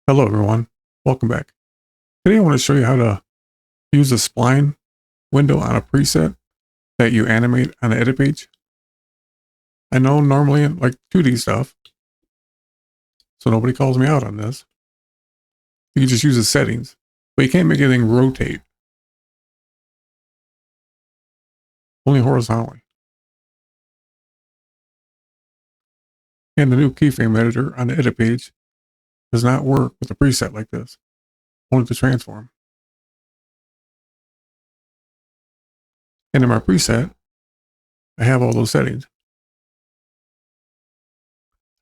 Hello everyone, welcome back. Today I want to show you how to use the spline window on a preset that you animate on the edit page. I know normally I like 2D stuff, so nobody calls me out on this. You can just use the settings, but you can't make anything rotate, only horizontally. And the new keyframe editor on the edit page does not work with a preset like this, only the transform. And in my preset, I have all those settings.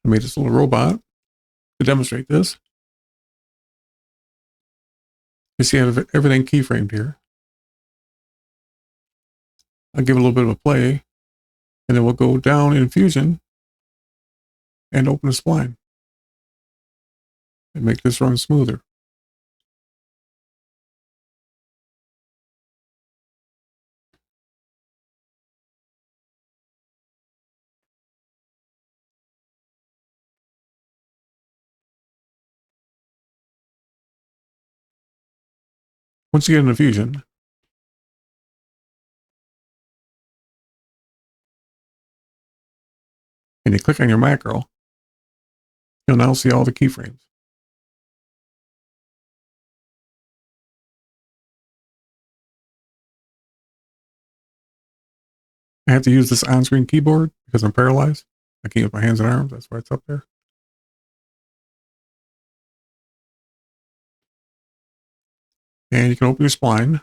I made this little robot to demonstrate this. You see I have everything keyframed here. I'll give it a little bit of a play, and then we'll go down in Fusion and open a spline and make this run smoother. Once you get into Fusion, and you click on your macro, you'll now see all the keyframes. I have to use this on-screen keyboard because I'm paralyzed. I can't use my hands and arms, that's why it's up there. And you can open your spline.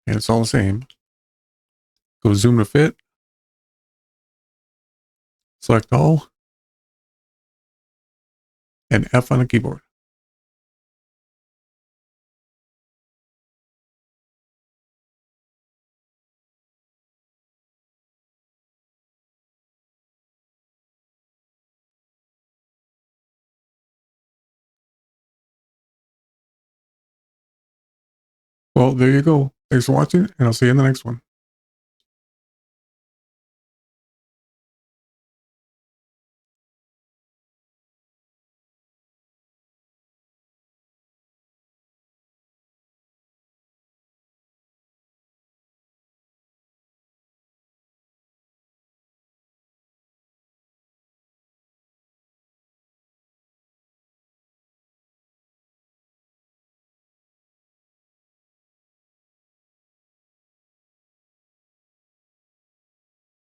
And it's all the same. Go zoom to fit. Select all. And F on the keyboard. Well, there you go. Thanks for watching, and I'll see you in the next one.